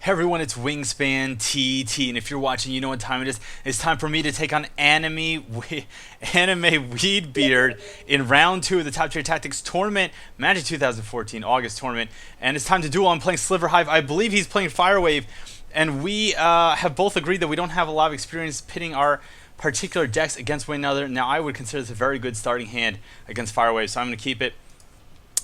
Hey everyone, it's Wingspan TT, and if you're watching, you know what time it is. It's time for me to take on anime Weedbeard in round 2 of the Top Tier Tactics tournament, Magic 2014 August tournament, and it's time to duel. I'm playing Sliver Hive. I believe he's playing Firewave, and we have both agreed that we don't have a lot of experience pitting our particular decks against one another. Now, I would consider this a very good starting hand against Firewave, so I'm going to keep it.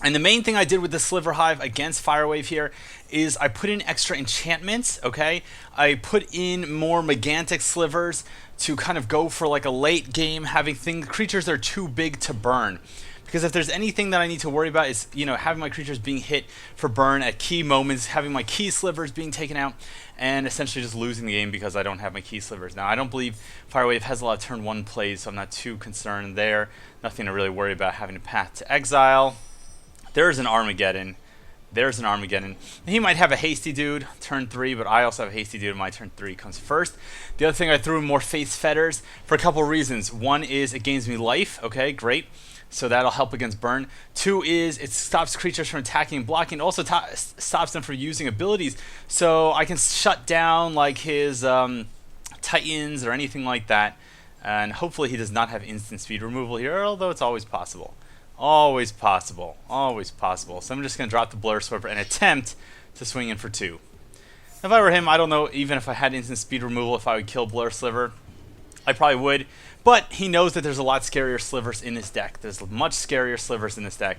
And the main thing I did with the Sliver Hive against Firewave here is I put in extra enchantments, okay? I put in more Megantic Slivers to kind of go for like a late game, having creatures that are too big to burn. Because if there's anything that I need to worry about is, you know, having my creatures being hit for burn at key moments, having my key slivers being taken out, and essentially just losing the game because I don't have my key slivers. Now, I don't believe Firewave has a lot of turn 1 plays, so I'm not too concerned there. Nothing to really worry about having to Path to Exile. There's an Armageddon. There's an Armageddon. He might have a hasty dude turn 3, but I also have a hasty dude in my turn 3 comes first. The other thing I threw in more Faith Fetters for a couple reasons. One is it gains me life. Okay, great. So that'll help against burn. 2 is it stops creatures from attacking and blocking. It also stops them from using abilities. So I can shut down like his Titans or anything like that. And hopefully he does not have instant speed removal here, although it's always possible. Always possible. Always possible. So I'm just going to drop the Blur Sweeper and attempt to swing in for 2. If I were him, I don't know even if I had instant speed removal if I would kill Blur Sliver. I probably would. But he knows that there's a lot scarier slivers in this deck. There's much scarier slivers in this deck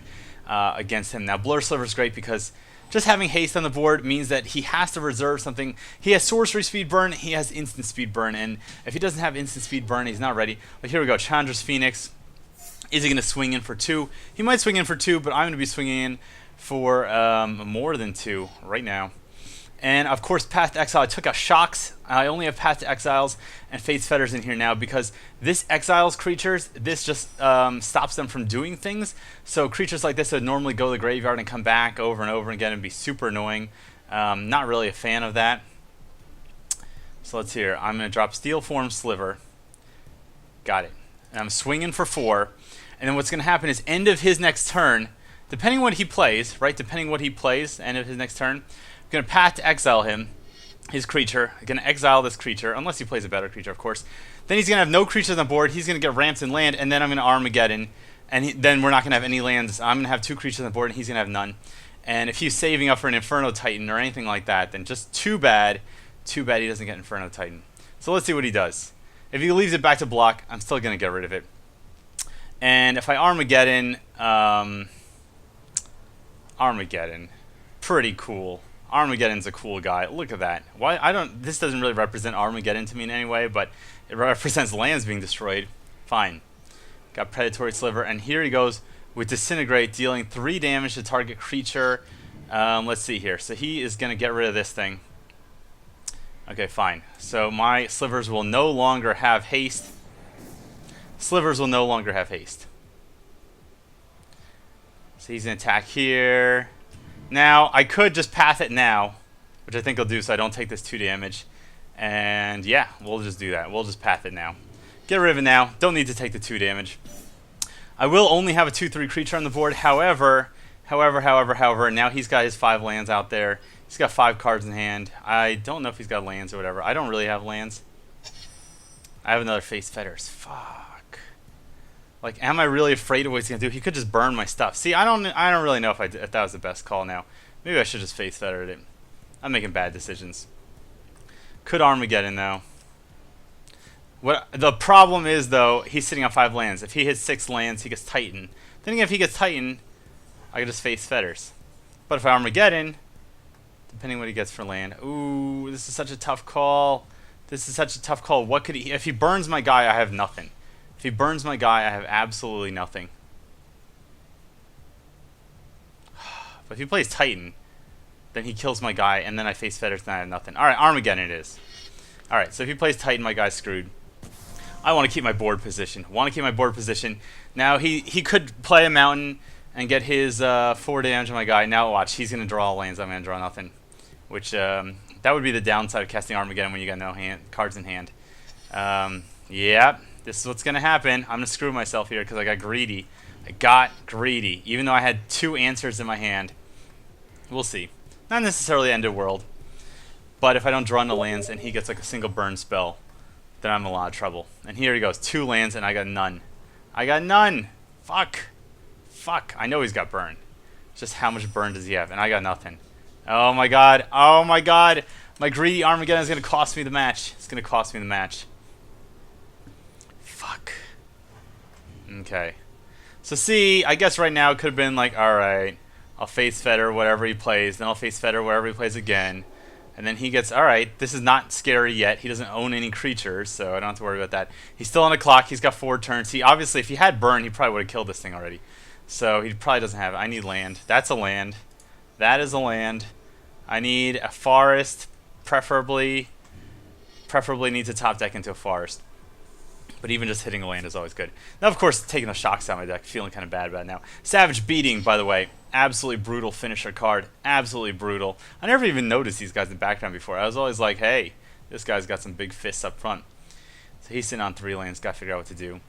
against him. Now, Blur Sliver is great because just having haste on the board means that he has to reserve something. He has sorcery speed burn, he has instant speed burn, and if he doesn't have instant speed burn, he's not ready. But here we go, Chandra's Phoenix. Is he going to swing in for 2? He might swing in for 2, but I'm going to be swinging in for more than 2 right now. And, of course, Path to Exile. I took out Shocks. I only have Path to Exiles and Fate's Fetters in here now because this exiles creatures. This just stops them from doing things. So creatures like this would normally go to the graveyard and come back over and over again and be super annoying. Not really a fan of that. So let's hear. I'm going to drop Steel Form Sliver. Got it. And I'm swinging for 4. And then what's going to happen is end of his next turn, depending what he plays, right? Depending what he plays, end of his next turn, I'm going to Path to Exile him, his creature. I'm going to exile this creature, unless he plays a better creature, of course. Then he's going to have no creatures on the board. He's going to get ramps and land, and then I'm going to Armageddon. And then we're not going to have any lands. I'm going to have 2 creatures on the board, and he's going to have none. And if he's saving up for an Inferno Titan or anything like that, then just too bad he doesn't get Inferno Titan. So let's see what he does. If he leaves it back to block, I'm still going to get rid of it. And if I Armageddon, Armageddon, pretty cool. Armageddon's a cool guy. Look at that. Why this doesn't really represent Armageddon to me in any way, but it represents lands being destroyed. Fine. Got Predatory Sliver, and here he goes with Disintegrate, dealing 3 damage to target creature. Let's see here. So he is going to get rid of this thing. Okay, fine. So my slivers will no longer have haste. Slivers will no longer have haste. So he's going to attack here. Now, I could just path it now, which I think I'll do so I don't take this 2 damage. And yeah, we'll just do that. We'll just path it now. Get rid of it now. Don't need to take the 2 damage. I will only have a 2/3 creature on the board. However, now he's got his 5 lands out there. He's got 5 cards in hand. I don't know if he's got lands or whatever. I don't really have lands. I have another Faith Fetters. Fuck. Like, am I really afraid of what he's gonna do? He could just burn my stuff. See, I don't really know if that was the best call now. Maybe I should just Faith Fettered it. I'm making bad decisions. Could Armageddon though. What the problem is though, he's sitting on 5 lands. If he hits 6 lands, he gets Titan. Then again, if he gets Titan, I could just Faith Fetters. But if I Armageddon, depending what he gets for land. Ooh, this is such a tough call. This is such a tough call. What could he... If he burns my guy, I have nothing. If he burns my guy, I have absolutely nothing. But if he plays Titan, then he kills my guy, and then I face Fetters, and I have nothing. Alright, Armageddon it is. Alright, so if he plays Titan, my guy's screwed. I want to keep my board position. Now, he could play a Mountain and get his 4 damage on my guy. Now watch, he's going to draw lands. I'm going to draw nothing. Which, that would be the downside of casting Armageddon when you got no cards in hand. Yeah, this is what's going to happen. I'm going to screw myself here because I got greedy. Even though I had 2 answers in my hand. We'll see. Not necessarily end of world. But if I don't draw into lands and he gets like a single burn spell, then I'm in a lot of trouble. And here he goes, 2 lands and I got none. I got none. Fuck. Fuck. I know he's got burn. Just how much burn does he have? And I got nothing. Oh my god. Oh my god. My greedy Armageddon is going to cost me the match. It's going to cost me the match. Fuck. Okay. So see, I guess right now it could have been like, alright, I'll face Feder whatever he plays, then I'll face Feder wherever he plays again. And then he gets, alright, this is not scary yet. He doesn't own any creatures, so I don't have to worry about that. He's still on the clock. He's got 4 turns. He obviously, if he had burn, he probably would have killed this thing already. So he probably doesn't have it. I need land. That's a land. That is a land. I need a forest. Preferably needs a top deck into a forest. But even just hitting a land is always good. Now, of course, taking the shocks out of my deck, feeling kind of bad about it now. Savage Beating, by the way, absolutely brutal finisher card. Absolutely brutal. I never even noticed these guys in the background before. I was always like, hey, this guy's got some big fists up front. So he's sitting on 3 lands, got to figure out what to do.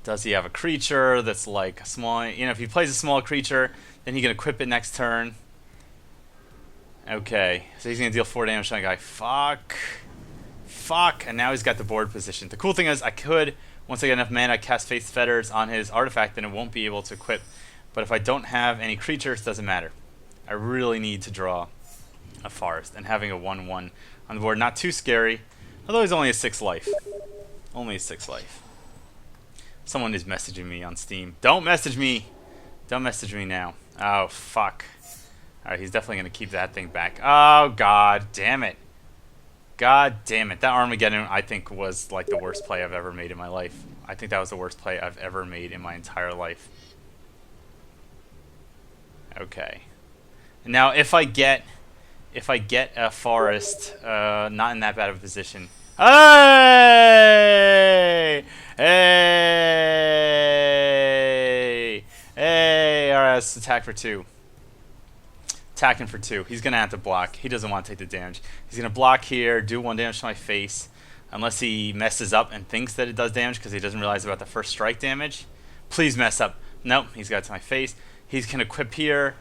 Does he have a creature that's like a small, you know, if he plays a small creature, then he can equip it next turn. Okay, so he's going to deal 4 damage to that guy. Fuck. Fuck. And now he's got the board position. The cool thing is I could, once I get enough mana, cast Faith Fetters on his artifact, then it won't be able to equip. But if I don't have any creatures, it doesn't matter. I really need to draw a forest. And having a 1-1 on the board, not too scary. Although he's only a 6 life. Only a 6 life. Someone is messaging me on Steam. Don't message me. Don't message me now. Oh, fuck. Alright, he's definitely going to keep that thing back. Oh, god damn it. God damn it. That Armageddon, I think, was like the worst play I've ever made in my life. I think that was the worst play I've ever made in my entire life. Okay. Now, if I get a forest, not in that bad of a position. Hey! Hey! Hey! Alright, let's attack for 2. Attacking for 2. He's going to have to block. He doesn't want to take the damage. He's going to block here, do 1 damage to my face. Unless he messes up and thinks that it does damage because he doesn't realize about the first strike damage. Please mess up. Nope, he's got it to my face. He's going to equip here.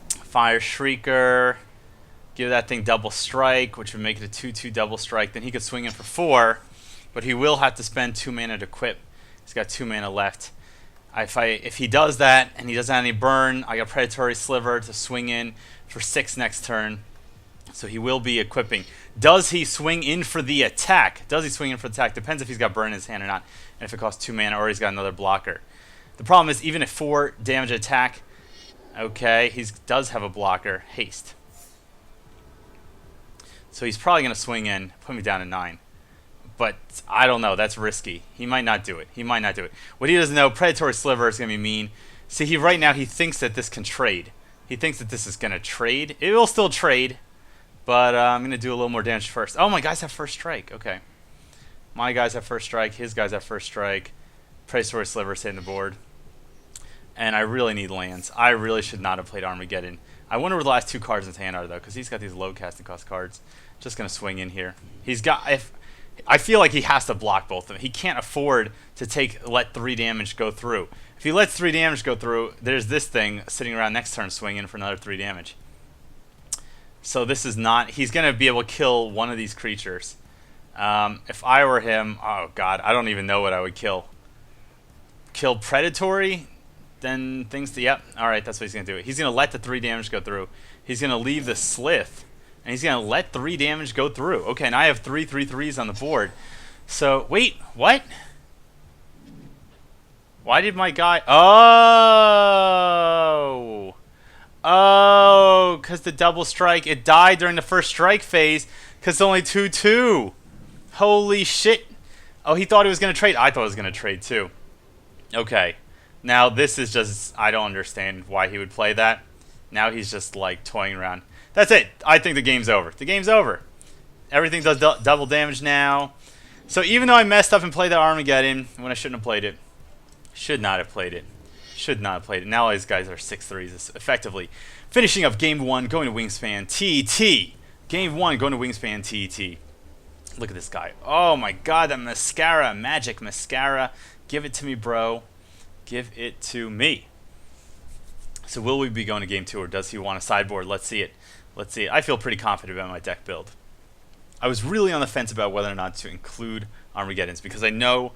Fire Shrieker. Give that thing double strike, which would make it a 2/2 double strike. Then he could swing in for 4. But he will have to spend 2 mana to equip. He's got 2 mana left. If he does that and he doesn't have any burn, I got Predatory Sliver to swing in for 6 next turn. So he will be equipping. Does he swing in for the attack? Does he swing in for the attack? Depends if he's got burn in his hand or not. And if it costs 2 mana or he's got another blocker. The problem is even at 4 damage attack, okay, he does have a blocker. Haste. So he's probably going to swing in, put me down to 9. But I don't know. That's risky. He might not do it. He might not do it. What he doesn't know, Predatory Sliver is going to be mean. See, right now he thinks that this can trade. He thinks that this is going to trade. It will still trade. But I'm going to do a little more damage first. Oh, my guys have first strike. Okay. My guys have first strike. His guys have first strike. Predatory Sliver is hitting the board. And I really need lands. I really should not have played Armageddon. I wonder where the last 2 cards in his hand are, though, because he's got these low casting cost cards. Just going to swing in here. He's got... I feel like he has to block both of them. He can't afford to let 3 damage go through. If he lets 3 damage go through, there's this thing sitting around next turn swinging for another 3 damage. So this is not... He's going to be able to kill one of these creatures. If I were him... Oh, God. I don't even know what I would kill. Kill Predatory? Then things to... Yep. Alright, that's what he's going to do. He's going to let the 3 damage go through. He's going to leave the Slith. And he's going to let 3 damage go through. Okay, and I have 3 3/3s on the board. So, wait, what? Why did my guy... Oh! Oh, because the double strike, it died during the first strike phase because it's only 2/2. Holy shit. Oh, he thought he was going to trade. I thought he was going to trade too. Okay. Now, this is just... I don't understand why he would play that. Now he's just, like, toying around. That's it. I think the game's over. The game's over. Everything does double damage now. So even though I messed up and played that Armageddon when I shouldn't have played it, should not have played it. Should not have played it. Now all these guys are 6/3s effectively. Finishing up Game 1, going to Wingspan TT. Game 1, going to Wingspan TT. Look at this guy. Oh my god, that mascara. Magic mascara. Give it to me, bro. Give it to me. So will we be going to Game 2 or does he want a sideboard? Let's see it. Let's see. I feel pretty confident about my deck build. I was really on the fence about whether or not to include Armageddons because I know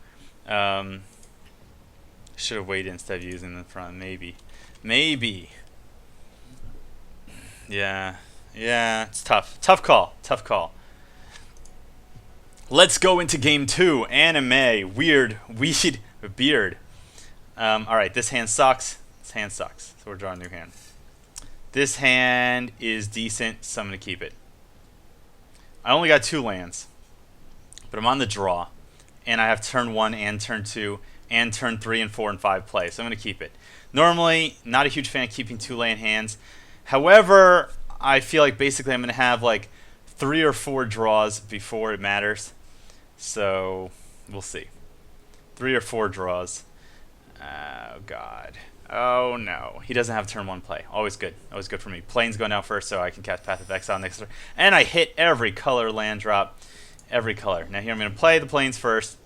should have waited instead of using them in front. Maybe. Yeah, it's tough. Tough call. Let's go into game 2. Anime. Weedbeard. Alright, this hand sucks. So we're drawing a new hand. This hand is decent, so I'm going to keep it. I only got 2 lands, but I'm on the draw, and I have turn 1 and turn 2 and turn 3 and 4 and 5 play, so I'm going to keep it. Normally, not a huge fan of keeping 2-land hands. However, I feel like basically I'm going to have like 3 or 4 draws before it matters. So, we'll see. 3 or 4 draws. Oh, God. Oh, no. He doesn't have turn 1 play. Always good for me. Plains go now first, so I can cast Path of Exile next turn. And I hit every color land drop. Every color. Now here I'm going to play the Plains first.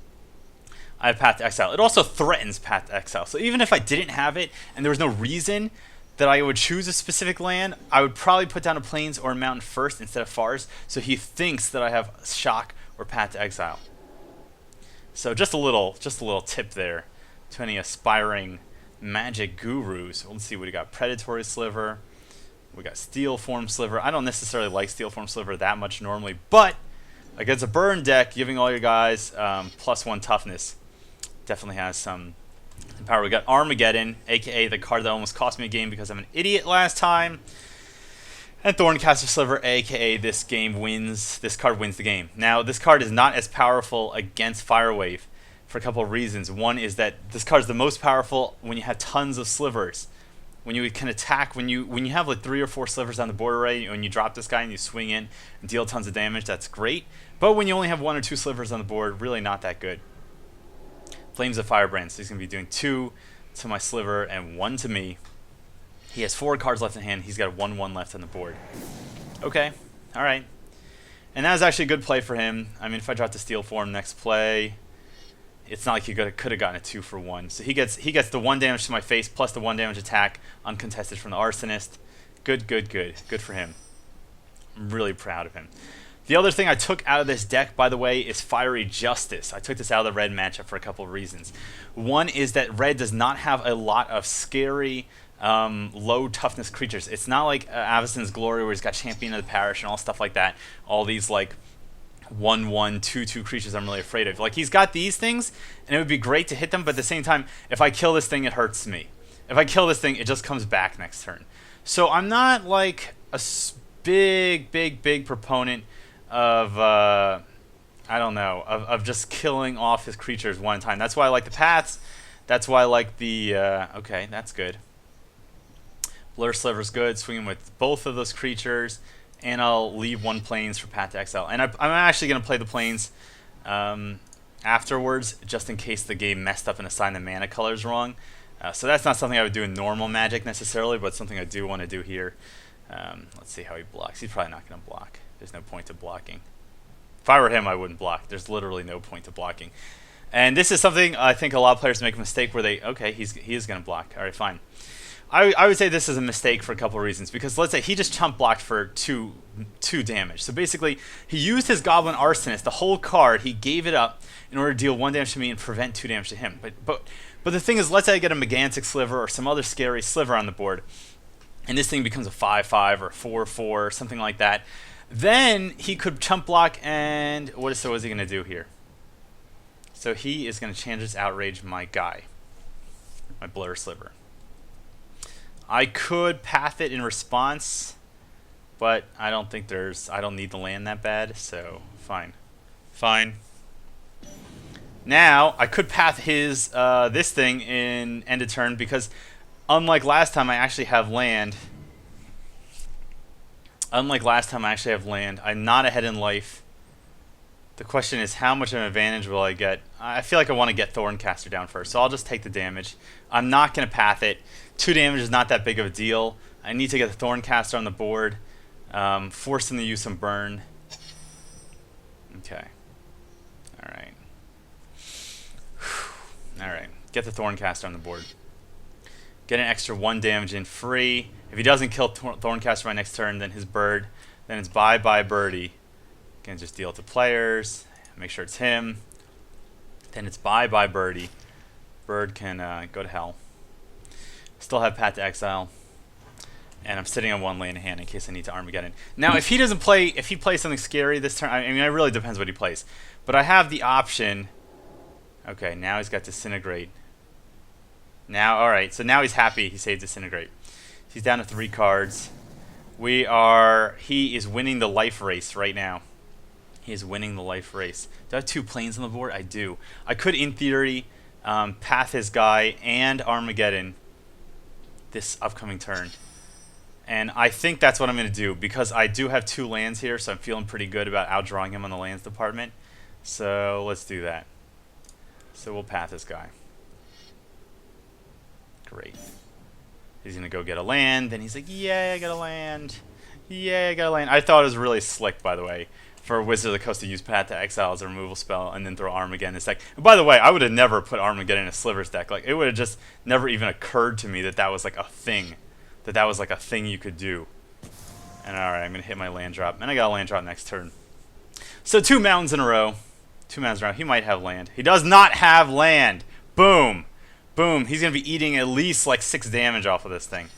I have Path to Exile. It also threatens Path to Exile. So even if I didn't have it, and there was no reason that I would choose a specific land, I would probably put down a Plains or a Mountain first instead of Fars, so he thinks that I have Shock or Path to Exile. So just a little tip there to any aspiring Magic gurus. Let's see what we got. Predatory Sliver. We got Steel Form Sliver. I don't necessarily like Steel Form Sliver that much normally, but against a burn deck, giving all your guys +1 toughness definitely has some power. We got Armageddon, aka the card that almost cost me a game because I'm an idiot last time. And Thorncaster Sliver, aka this card wins the game. Now, this card is not as powerful against Firewave for a couple of reasons. One is that this card is the most powerful when you have tons of slivers. When you can attack, when you have like 3 or 4 slivers on the board array, when you drop this guy and you swing in and deal tons of damage, that's great. But when you only have 1 or 2 slivers on the board, really not that good. Flames of Firebrand, so he's going to be doing 2 to my sliver and 1 to me. He has 4 cards left in hand. He's got 1/1 left on the board. Okay, all right. And that was actually a good play for him. I mean, if I drop the Steel Form next play, it's not like he could have gotten a 2 for 1. So he gets the 1 damage to my face plus the 1 damage attack uncontested from the Arsonist. Good for him. I'm really proud of him. The other thing I took out of this deck, by the way, is Fiery Justice. I took this out of the red matchup for a couple of reasons. One is that red does not have a lot of scary low toughness creatures. It's not like Avacyn's Glory where he's got Champion of the Parish and all stuff like that. All these like 1/1, 2/2 creatures I'm really afraid of. Like, he's got these things, and it would be great to hit them, but at the same time, if I kill this thing, it hurts me. If I kill this thing, it just comes back next turn. So I'm not like a big proponent of I don't know, of just killing off his creatures one time. That's why I like the paths. That's why I like the okay, that's good. Blur Sliver's good, swinging with both of those creatures, and I'll leave 1 Plains for Path to Exile. And I'm actually going to play the Plains afterwards, just in case the game messed up and assigned the mana colors wrong. So that's not something I would do in normal Magic necessarily, but something I do want to do here. Let's see how he blocks. He's probably not going to block. There's no point to blocking. If I were him, I wouldn't block. There's literally no point to blocking. And this is something I think a lot of players make a mistake where they, okay, he is going to block. All right, fine. I would say this is a mistake for a couple of reasons, because let's say he just chump blocked for 2 damage. So basically, he used his Goblin Arsonist, the whole card, he gave it up in order to deal 1 damage to me and prevent 2 damage to him. But the thing is, let's say I get a Megantic Sliver or some other scary sliver on the board, and this thing becomes a 5/5 or 4/4 or something like that. Then he could chump block, and what is he going to do here? So he is going to Chandra's Outrage my guy, my Blur Sliver. I could path it in response, but I don't think I don't need the land that bad, so fine. Now, I could path his, this thing in end of turn, because unlike last time, I actually have land. I'm not ahead in life. The question is, how much of an advantage will I get? I feel like I want to get Thorncaster down first, so I'll just take the damage. I'm not going to path it. 2 damage is not that big of a deal. I need to get the Thorncaster on the board, force him to use some burn. Okay. Alright, get the Thorncaster on the board. Get an extra 1 damage in free. If he doesn't kill Thorncaster by next turn, then his bird. Then it's bye-bye birdie. Can just deal it to players. Make sure it's him. Then it's bye-bye birdie. Bird can go to hell. Still have Path to Exile. And I'm sitting on 1 land in hand in case I need to Armageddon. Now, if he doesn't play, if he plays something scary this turn, I mean, it really depends what he plays. But I have the option. Okay, now he's got Disintegrate. Now, all right, so now he's happy. He saved Disintegrate. He's down to 3 cards. He is winning the life race right now. He is winning the life race. Do I have 2 planes on the board? I do. I could, in theory, path his guy and Armageddon this upcoming turn. And I think that's what I'm going to do because I do have 2 lands here, so I'm feeling pretty good about outdrawing him on the lands department. So let's do that. So we'll path this guy. Great. He's going to go get a land. Then he's like, yeah, I got a land. Yeah, I got a land. I thought it was really slick, by the way, for Wizard of the Coast to use Path to Exile as a removal spell and then throw Armageddon in his deck. And by the way, I would have never put Armageddon in a Slivers deck. Like, it would have just never even occurred to me that that was like a thing. That was like a thing you could do. And alright, I'm going to hit my land drop. And I got a land drop next turn. So 2 mountains in a row. 2 mountains in a row. He might have land. He does not have land. Boom. Boom. He's going to be eating at least like 6 damage off of this thing.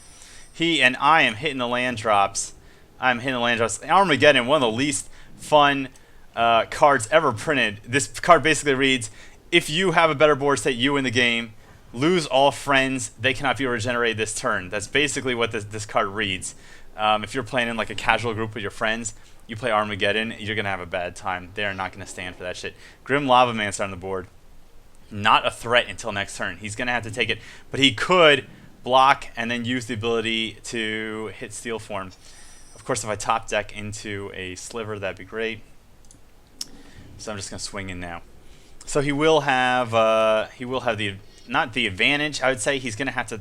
He and I am hitting the land drops. I'm hitting the land drops. Armageddon, one of the least fun cards ever printed. This card basically reads, if you have a better board state, you win the game. Lose all friends. They cannot be regenerated this turn. That's basically what this card reads. If you're playing in like a casual group with your friends, you play Armageddon, you're going to have a bad time. They are not going to stand for that shit. Grim Lavamancer on the board. Not a threat until next turn. He's going to have to take it. But he could block and then use the ability to hit Steel Form. Of course, if I top deck into a Sliver, that'd be great. So I'm just going to swing in now. So he will have the not the advantage, I would say. He's going to have to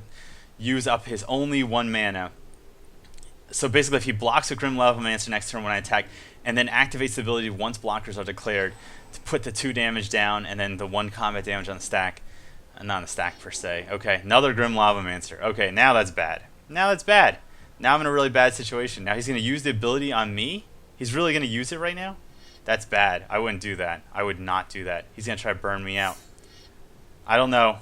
use up his only 1 mana. So basically, if he blocks with Grim Lavamancer next turn when I attack, and then activates the ability once blockers are declared to put the 2 damage down, and then the 1 combat damage on the stack. Not on the stack, per se. Okay, another Grim Lavamancer. Okay, now that's bad. Now that's bad. Now I'm in a really bad situation. Now he's going to use the ability on me? He's really going to use it right now? That's bad. I wouldn't do that. I would not do that. He's going to try to burn me out. I don't know.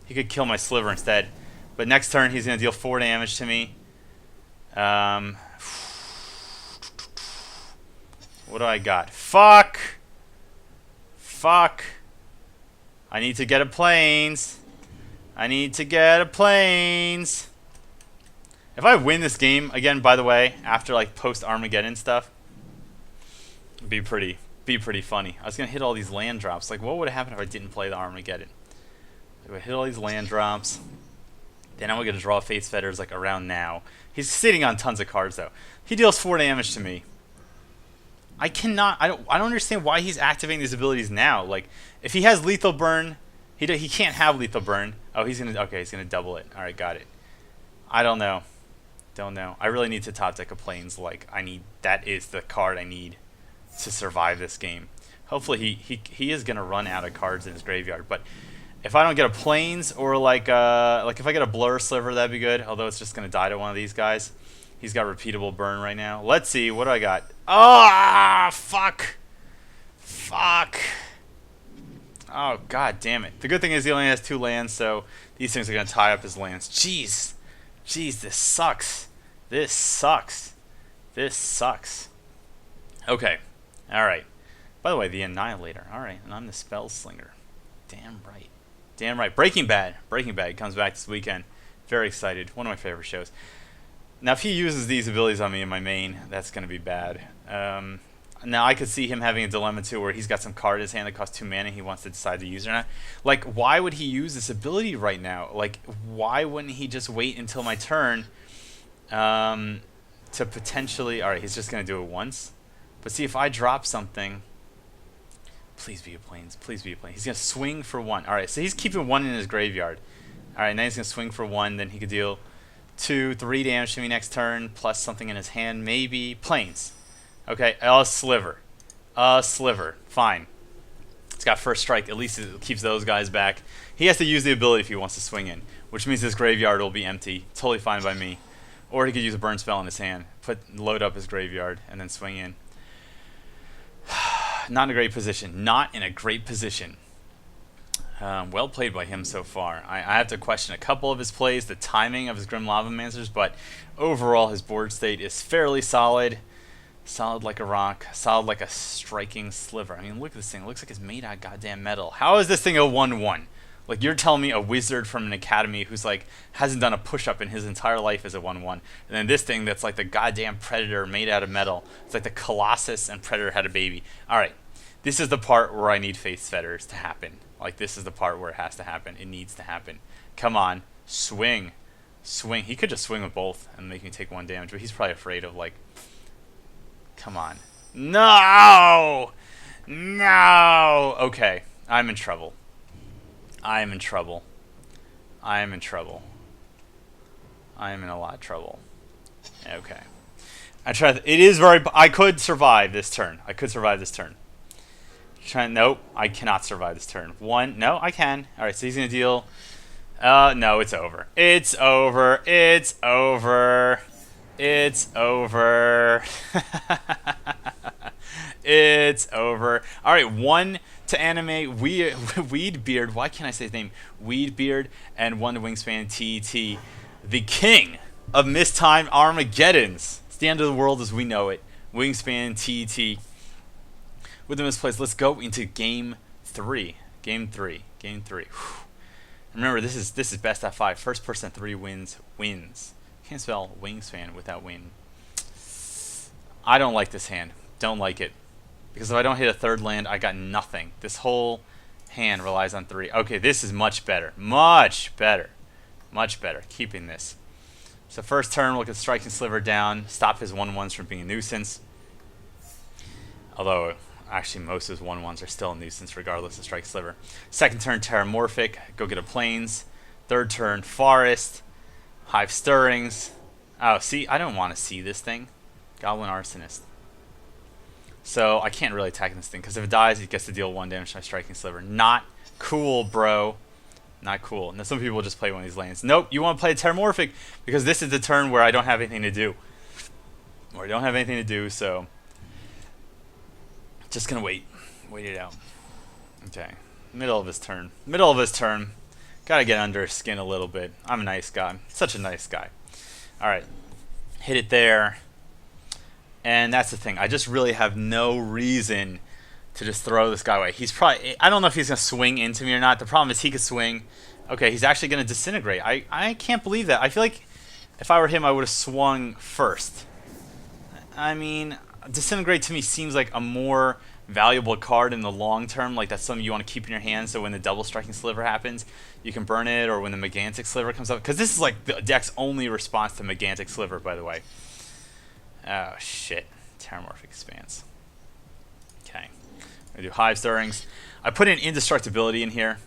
He could kill my Sliver instead. But next turn, he's going to deal 4 damage to me. What do I got? Fuck! Fuck! I need to get a planes. I need to get a planes. If I win this game, again, by the way, after like post-Armageddon stuff, it'd be pretty funny. I was going to hit all these land drops. Like, what would have happened if I didn't play the Armageddon? I would hit all these land drops. Then I'm going to draw Fate's Fetters like around now. He's sitting on tons of cards, though. He deals 4 damage to me. I don't understand why he's activating these abilities now. Like, if he has Lethal Burn, he can't have Lethal Burn. Oh, he's gonna double it. All right, got it. I don't know. Don't know. I really need to top deck a Plains. Like, that is the card I need to survive this game. Hopefully he is gonna run out of cards in his graveyard. But if I don't get a Plains or like if I get a Blur Sliver, that'd be good. Although it's just gonna die to one of these guys. He's got repeatable burn right now. Let's see. What do I got? Ah, fuck. Fuck. Oh, god damn it. The good thing is he only has 2 lands, so these things are going to tie up his lands. Jeez. Jeez, this sucks. This sucks. This sucks. Okay. Alright. By the way, the Annihilator. Alright, and I'm the Spell Slinger. Damn right. Damn right. Breaking Bad. Breaking Bad comes back this weekend. Very excited. One of my favorite shows. Now, if he uses these abilities on me in my main, that's going to be bad. Now, I could see him having a dilemma, too, where he's got some card in his hand that costs 2 mana and he wants to decide to use it or not. Like, why would he use this ability right now? Like, why wouldn't he just wait until my turn to potentially... Alright, he's just going to do it once. But see, if I drop something... Please be a Plains. Please be a Plains. He's going to swing for 1. Alright, so he's keeping 1 in his graveyard. Alright, now he's going to swing for 1. Then he could deal 2, 3 damage to me next turn, plus something in his hand, maybe. Plains. Okay, a Sliver. A Sliver. Fine. It's got first strike. At least it keeps those guys back. He has to use the ability if he wants to swing in, which means his graveyard will be empty. Totally fine by me. Or he could use a burn spell in his hand, load up his graveyard, and then swing in. Not in a great position. Not in a great position. Well played by him so far. I have to question a couple of his plays, the timing of his Grim Lavamancers, but overall his board state is fairly solid. Solid like a rock. Solid like a striking sliver. I mean, look at this thing. It looks like it's made out of goddamn metal. How is this thing a 1/1? Like, you're telling me a wizard from an academy who's like hasn't done a push-up in his entire life is a 1/1, and then this thing that's like the goddamn Predator made out of metal. It's like the Colossus and Predator had a baby. All right, this is the part where I need Faith Fetters to happen. Like, this is the part where it has to happen. It needs to happen. Come on, swing, swing. He could just swing with both and make me take 1 damage, but he's probably afraid of like. Come on, no, no. Okay, I'm in trouble. I am in trouble. I am in trouble. I am in a lot of trouble. Okay. It is very. I could survive this turn. I could survive this turn. Nope. I cannot survive this turn. 1. No, I can. All right. So he's gonna deal. No, it's over. It's over. It's over. It's over. It's over. All right. 1 to animate Weedbeard. Why can't I say his name? Weedbeard, and 1 to Wingspan TT, the king of mistimed Armageddons. It's the end of the world as we know it. Wingspan TT. With the misplays, let's go into game 3. Game 3. Game 3. Whew. Remember, this is best at 5. First person 3 wins. Can't spell Wingspan without win. I don't like this hand. Don't like it. Because if I don't hit a 3rd land, I got nothing. This whole hand relies on 3. Okay, this is much better. Much better. Much better. Keeping this. So first turn, we'll get Striking Sliver down. Stop his 1/1s from being a nuisance. Although, actually, most of his 1/1s are still a nuisance regardless of Strike Sliver. Second turn, Terramorphic. Go get a Plains. Third turn, Forest. Hive Stirrings. Oh, see, I don't want to see this thing. Goblin Arsonist. So I can't really attack this thing, because if it dies, it gets to deal 1 damage to my Striking Sliver. Not cool, bro. Not cool. Now some people just play one of these lanes. Nope, you want to play a Terramorphic, because this is the turn where I don't have anything to do. So just gonna wait. Wait it out. Okay. Middle of his turn. Gotta get under his skin a little bit. I'm a nice guy. Such a nice guy. Alright. Hit it there. And that's the thing. I just really have no reason to just throw this guy away. He's probably... I don't know if he's going to swing into me or not. The problem is he could swing. Okay, he's actually going to disintegrate. I can't believe that. I feel like if I were him, I would have swung first. I mean, disintegrate to me seems like a more valuable card in the long term. Like, that's something you want to keep in your hand, so when the double Striking Sliver happens, you can burn it, or when the Megantic Sliver comes up. Because this is like the deck's only response to Megantic Sliver, by the way. Oh, shit. Terramorphic Expanse. Okay. I'm going to do Hive Stirrings. I put in Indestructibility in here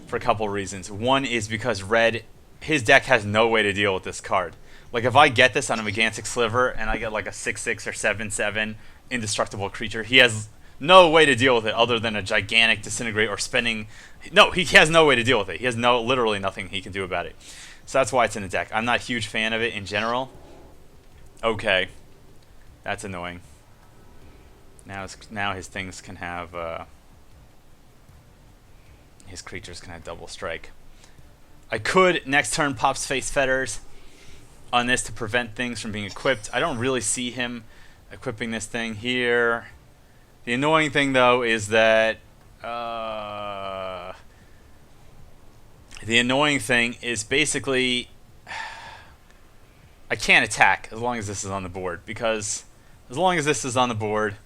for a couple reasons. One is because red, his deck has no way to deal with this card. Like, if I get this on a Megantic Sliver and I get like a 6/6 or 7/7 indestructible creature, he has no way to deal with it other than a gigantic Disintegrate or spending... No, he has no way to deal with it. He has literally nothing he can do about it. So that's why it's in the deck. I'm not a huge fan of it in general. Okay, that's annoying. Now his things can have his creatures can have double strike. I could next turn pop Faith Fetters on this to prevent things from being equipped. I don't really see him equipping this thing here. The annoying thing though is that basically I can't attack as long as this is on the board, because as long as this is on the board,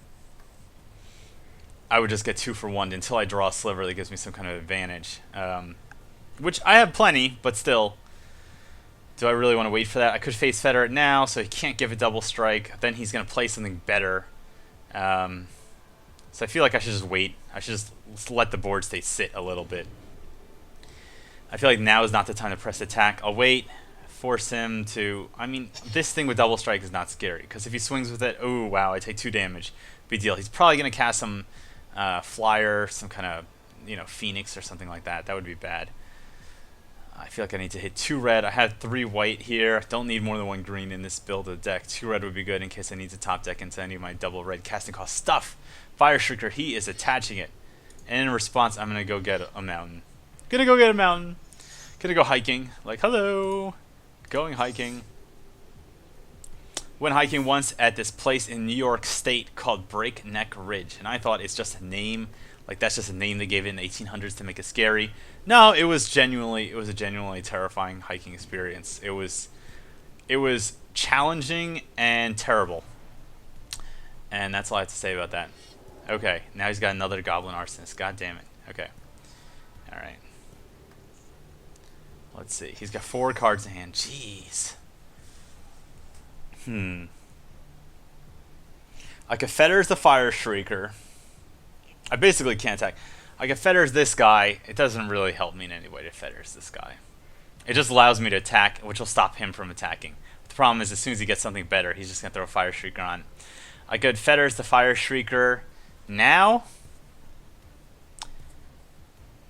I would just get 2 for 1 until I draw a sliver that gives me some kind of advantage. Which I have plenty, but still. Do I really want to wait for that? I could Face Fetter it now, so he can't give a double strike. Then he's going to play something better. So I feel like I should just wait. I should just let the board state sit a little bit. I feel like now is not the time to press attack. I'll wait. Force him to... I mean, this thing with double strike is not scary, because if he swings with it, oh wow, I take 2 damage. Big deal. He's probably going to cast some flyer, some kind of, Phoenix or something like that. That would be bad. I feel like I need to hit 2 red. I have 3 white here. Don't need more than 1 green in this build of the deck. 2 red would be good in case I need to top deck into any of my double red casting cost stuff. Fire Shrieker, he is attaching it. And in response, I'm going to go get a mountain. Gonna go get a mountain. Gonna go hiking. Like, hello. Going hiking. Went hiking once at this place in New York State called Breakneck Ridge. And I thought it's just a name. Like, that's just a name they gave it in the 1800s to make it scary. No, it was a genuinely terrifying hiking experience. It was challenging and terrible. And that's all I have to say about that. Okay, now he's got another Goblin Arsonist. God damn it. Okay. Alright. Let's see. He's got 4 cards in hand. Jeez. I could Fetters the Fire Shrieker. I basically can't attack. I can Fetters this guy. It doesn't really help me in any way to Fetters this guy. It just allows me to attack, which will stop him from attacking. The problem is, as soon as he gets something better, he's just going to throw a Fire Shrieker on. I could Fetters the Fire Shrieker now.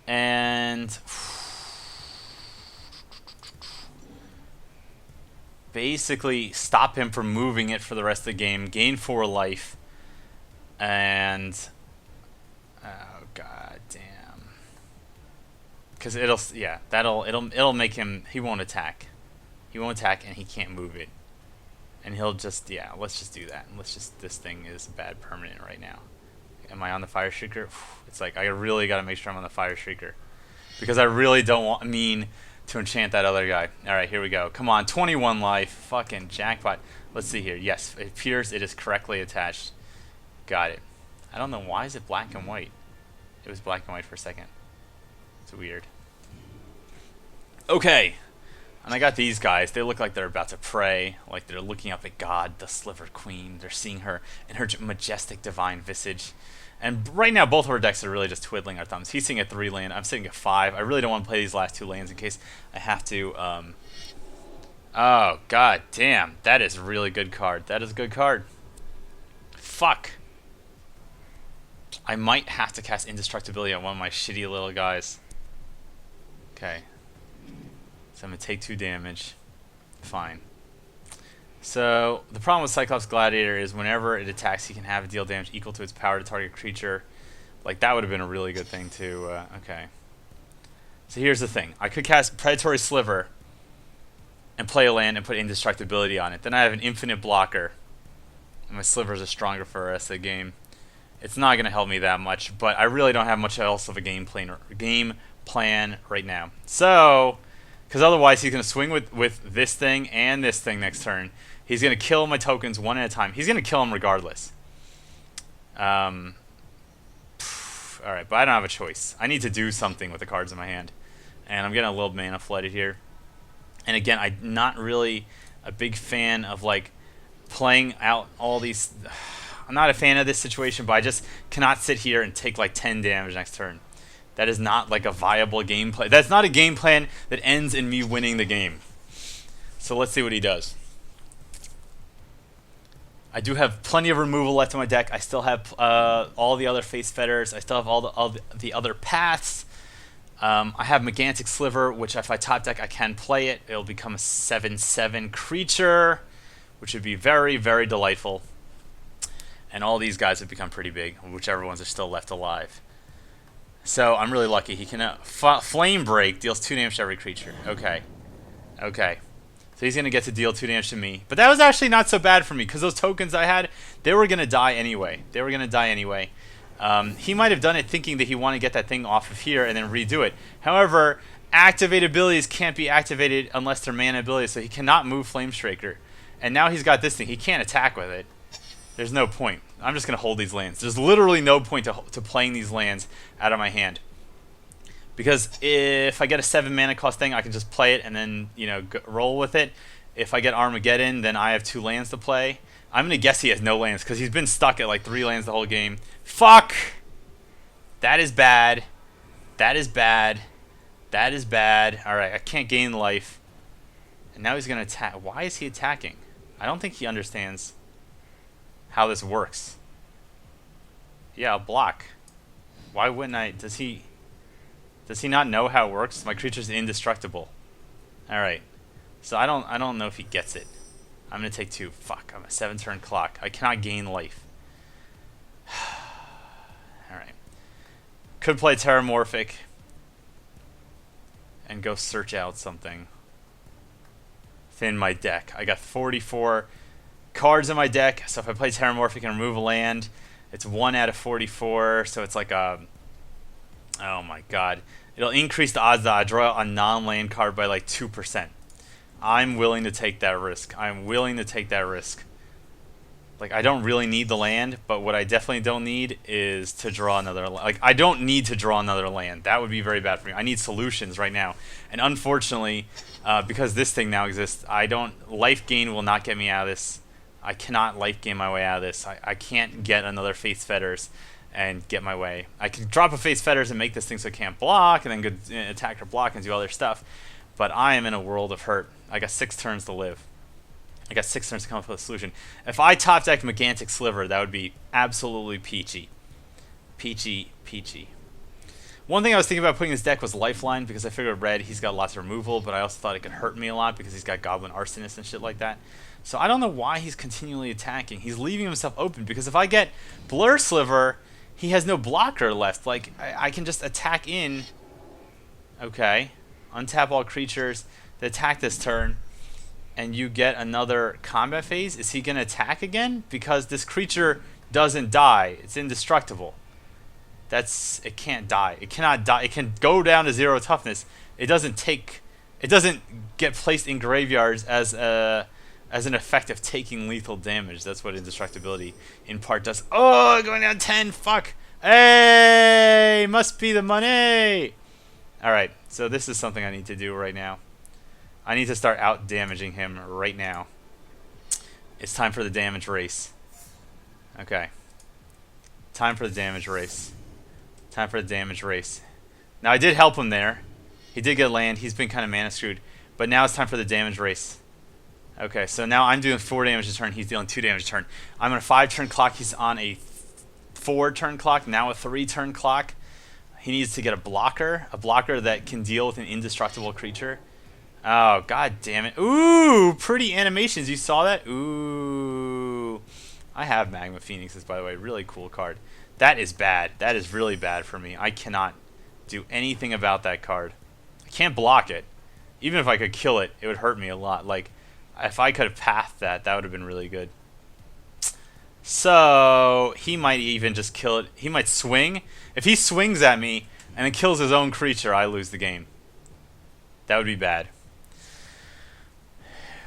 And basically stop him from moving it for the rest of the game. Gain 4 life. And oh god damn. Cuz it'll make him, he won't attack. He won't attack and he can't move it. And he'll just, let's just do that. This thing is bad permanent right now. Am I on the Fire Shrieker? It's like, I really got to make sure I'm on the Fire Shrieker. Because I really don't mean to enchant that other guy. Alright, here we go. Come on, 21 life. Fucking jackpot. Let's see here. Yes, it appears it is correctly attached. Got it. I don't know, why is it black and white? It was black and white for a second. It's weird. Okay. And I got these guys. They look like they're about to pray. Like they're looking up at God, the Sliver Queen. They're seeing her in her majestic divine visage. And right now, both of our decks are really just twiddling our thumbs. He's sitting at 3 land. I'm sitting at 5. I really don't want to play these last 2 lands in case I have to. Oh, god damn. That is a really good card. That is a good card. Fuck. I might have to cast Indestructibility on one of my shitty little guys. Okay. So I'm going to take 2 damage. Fine. So, the problem with Cyclops Gladiator is whenever it attacks, he can have it deal damage equal to its power to target creature. Like, that would have been a really good thing to, okay. So here's the thing. I could cast Predatory Sliver and play a land and put Indestructibility on it. Then I have an infinite blocker. And my Slivers are stronger for the rest of the game. It's not going to help me that much, but I really don't have much else of a game plan right now. So, because otherwise he's going to swing with this thing and this thing next turn. He's going to kill my tokens one at a time. He's going to kill them regardless. Alright, but I don't have a choice. I need to do something with the cards in my hand. And I'm getting a little mana flooded here. And again, I'm not really a big fan of like playing out all these. I'm not a fan of this situation, but I just cannot sit here and take like 10 damage next turn. That is not like a viable game plan. That's not a game plan that ends in me winning the game. So let's see what he does. I do have plenty of removal left in my deck. I still have all the other Face Fetters. I still have all the other paths. I have Megantic Sliver, which if I top deck, I can play it. It'll become a 7/7 creature, which would be very, very delightful. And all these guys have become pretty big, whichever ones are still left alive. So I'm really lucky. He can Flame Break, deals 2 damage to every creature. Okay. Okay. So he's going to get to deal 2 damage to me. But that was actually not so bad for me, because those tokens I had, they were going to die anyway. He might have done it thinking that he wanted to get that thing off of here and then redo it. However, activated abilities can't be activated unless they're mana abilities, so he cannot move Flame Striker. And now he's got this thing. He can't attack with it. There's no point. I'm just going to hold these lands. There's literally no point to playing these lands out of my hand. Because if I get a 7 mana cost thing, I can just play it and then, roll with it. If I get Armageddon, then I have 2 lands to play. I'm going to guess he has no lands because he's been stuck at like 3 lands the whole game. Fuck! That is bad. That is bad. That is bad. Alright, I can't gain life. And now he's going to attack. Why is he attacking? I don't think he understands how this works. Yeah, I'll block. Why wouldn't I? Does he not know how it works? My creature's indestructible. Alright. So I don't know if he gets it. I'm gonna take 2. Fuck, I'm a 7-turn clock. I cannot gain life. Alright. Could play Terramorphic and go search out something within my deck. I got 44 cards in my deck, so if I play Terramorphic and remove a land, it's 1 out of 44, so it's like a... Oh my god. It'll increase the odds that I draw a non-land card by like 2%. I'm willing to take that risk. I'm willing to take that risk. Like, I don't really need the land, but what I definitely don't need is to draw another... Like, I don't need to draw another land. That would be very bad for me. I need solutions right now. And unfortunately, because this thing now exists, I don't... Life gain will not get me out of this. I cannot life gain my way out of this. I can't get another Faith's Fetters and get my way. I can drop a Faith's Fetters and make this thing so it can't block, and then go attack or block and do other stuff. But I am in a world of hurt. I got 6 turns to live. I got 6 turns to come up with a solution. If I top deck Megantic Sliver, that would be absolutely peachy. Peachy, peachy. One thing I was thinking about putting in this deck was Lifeline, because I figured red, he's got lots of removal, but I also thought it could hurt me a lot because he's got Goblin Arsonist and shit like that. So I don't know why he's continually attacking. He's leaving himself open, because if I get Blur Sliver, he has no blocker left. Like, I can just attack in. Okay. Untap all creatures that attack this turn, and you get another combat phase. Is he going to attack again? Because this creature doesn't die. It's indestructible. It can't die. It cannot die. It can go down to 0 toughness. It doesn't get placed in graveyards as an effect of taking lethal damage. That's what indestructibility in part does. Oh, going down 10. Fuck. Hey, must be the money. All right. So this is something I need to do right now. I need to start out damaging him right now. It's time for the damage race. Okay. Time for the damage race. Time for the damage race. Now I did help him there. He did get land. He's been kind of mana screwed. But now it's time for the damage race. Okay, so now I'm doing 4 damage a turn. He's dealing 2 damage a turn. I'm on a 5-turn clock. He's on a 4-turn clock. Now a 3-turn clock. He needs to get a blocker that can deal with an indestructible creature. Oh, god damn it. Ooh, pretty animations. You saw that? Ooh. I have Magma Phoenixes, by the way. Really cool card. That is bad. That is really bad for me. I cannot do anything about that card. I can't block it. Even if I could kill it, it would hurt me a lot. Like, if I could have pathed that, that would have been really good. So, he might even just kill it. He might swing. If he swings at me and then kills his own creature, I lose the game. That would be bad.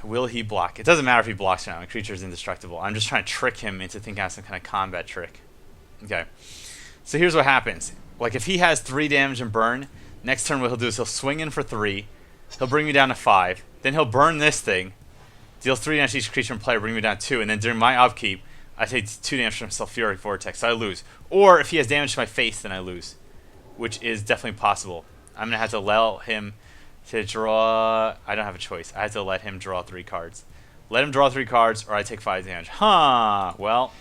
Will he block? It doesn't matter if he blocks or not. My creature is indestructible. I'm just trying to trick him into thinking I have some kind of combat trick. Okay. So here's what happens. Like, if he has 3 damage and burn, next turn what he'll do is he'll swing in for 3. He'll bring me down to 5. Then he'll burn this thing. Deals 3 damage to each creature and player, bring me down to 2. And then during my upkeep, I take 2 damage from Sulfuric Vortex, so I lose. Or if he has damage to my face, then I lose. Which is definitely possible. I'm going to have to allow him to draw... I don't have a choice. I have to let him draw 3 cards. Let him draw 3 cards, or I take 5 damage. Huh. Well,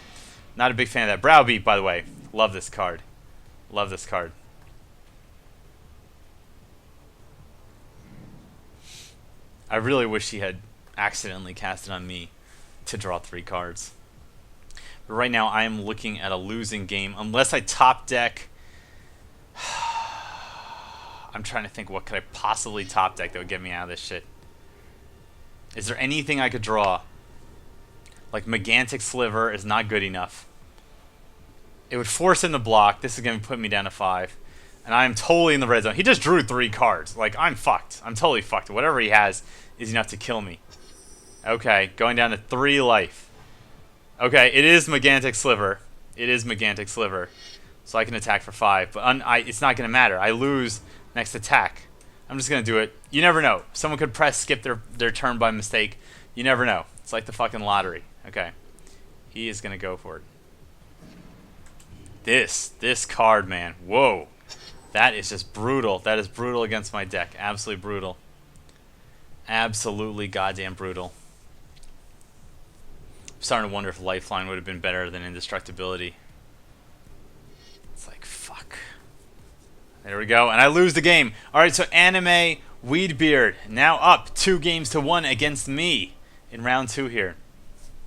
not a big fan of that. Browbeat, by the way. Love this card. Love this card. I really wish he had accidentally cast it on me to draw 3 cards. But right now, I am looking at a losing game. Unless I top deck... I'm trying to think, what could I possibly top deck that would get me out of this shit? Is there anything I could draw? Like, Megantic Sliver is not good enough. It would force him to block. This is going to put me down to 5. And I am totally in the red zone. He just drew 3 cards. Like, I'm fucked. I'm totally fucked. Whatever he has is enough to kill me. Okay, going down to 3 life. Okay, it is Megantic Sliver. It is Megantic Sliver. So I can attack for 5. But it's not going to matter. I lose next attack. I'm just going to do it. You never know. Someone could press skip their turn by mistake. You never know. It's like the fucking lottery. Okay. He is going to go for it. This card, man. Whoa. That is just brutal. That is brutal against my deck. Absolutely brutal. Absolutely goddamn brutal. I'm starting to wonder if Lifeline would have been better than Indestructibility. It's like, fuck. There we go. And I lose the game. All right, so Anime Weedbeard now up 2-1 against me in round 2 here.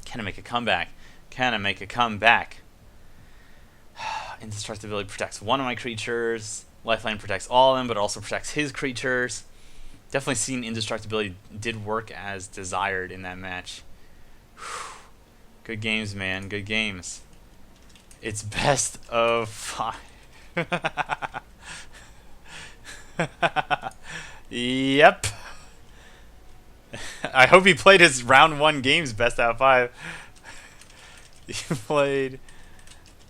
Can I make a comeback? Can I make a comeback? Indestructibility protects one of my creatures. Lifeline protects all of them, but also protects his creatures. Definitely seen Indestructibility did work as desired in that match. Good games, man. Good games. It's best of 5. Yep. I hope he played his round 1 games best out of 5. You played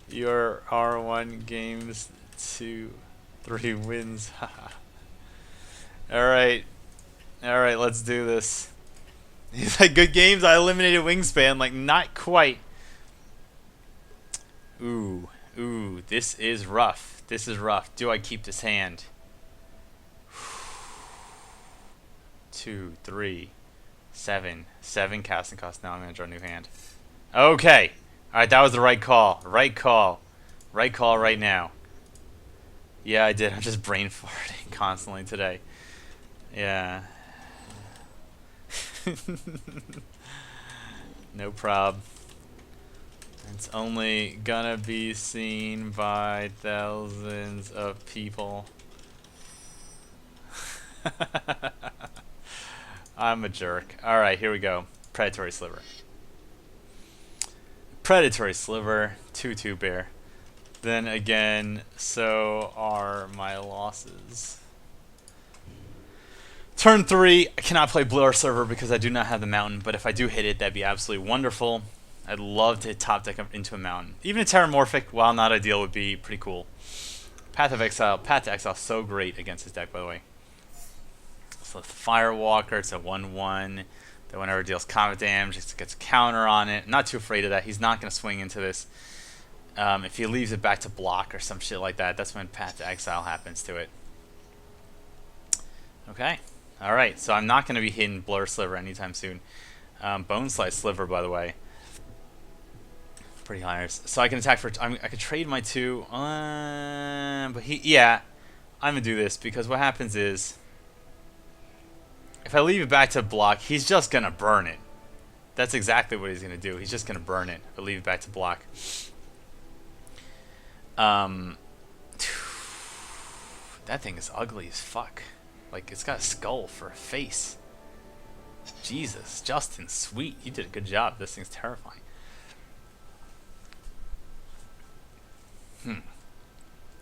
your R1 games 2, 3 wins. Alright. Alright, let's do this. He's like, good games, I eliminated Wingspan. Like, not quite. Ooh. Ooh, this is rough. This is rough. Do I keep this hand? 2, 3, 7. 7 casting cost. Now I'm going to draw a new hand. Okay. Alright, that was the right call. Right call. Right call right now. Yeah, I did. I'm just brain farting constantly today. Yeah. No prob. It's only gonna be seen by thousands of people. I'm a jerk. Alright, here we go. Predatory Sliver. Predatory Sliver, 2/2 bear. Then again, so are my losses. Turn 3, I cannot play Blur Server because I do not have the mountain, but if I do hit it, that'd be absolutely wonderful. I'd love to top deck into a mountain. Even a Terramorphic, while not ideal, would be pretty cool. Path of Exile, Path to Exile, so great against his deck, by the way. So Firewalker, it's a 1/1 that whenever it deals combat damage, it gets a counter on it. I'm not too afraid of that. He's not going to swing into this. If he leaves it back to block or some shit like that, that's when Path to Exile happens to it. Okay. Alright, so I'm not going to be hitting Blur Sliver anytime soon. Bone Slice Sliver, by the way. Pretty high. So I can attack for... I could trade my 2. But he... Yeah. I'm going to do this because what happens is... If I leave it back to block, he's just going to burn it. That's exactly what he's going to do. He's just going to burn it. If I leave it back to block. That thing is ugly as fuck. Like, it's got a skull for a face. Jesus. Justin, sweet. You did a good job. This thing's terrifying.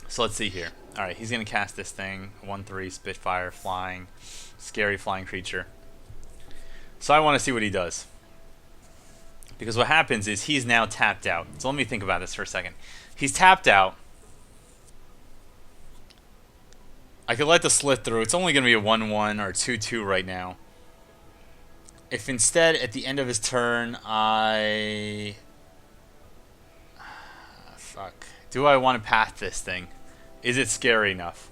So let's see here. Alright, he's going to cast this thing. 1/3, Spitfire, flying. Scary flying creature. So I want to see what he does. Because what happens is he's now tapped out. So let me think about this for a second. He's tapped out. I could let the slit through. It's only going to be a 1/1 or 2/2 right now. If instead, at the end of his turn, I... Fuck. Do I want to path this thing? Is it scary enough?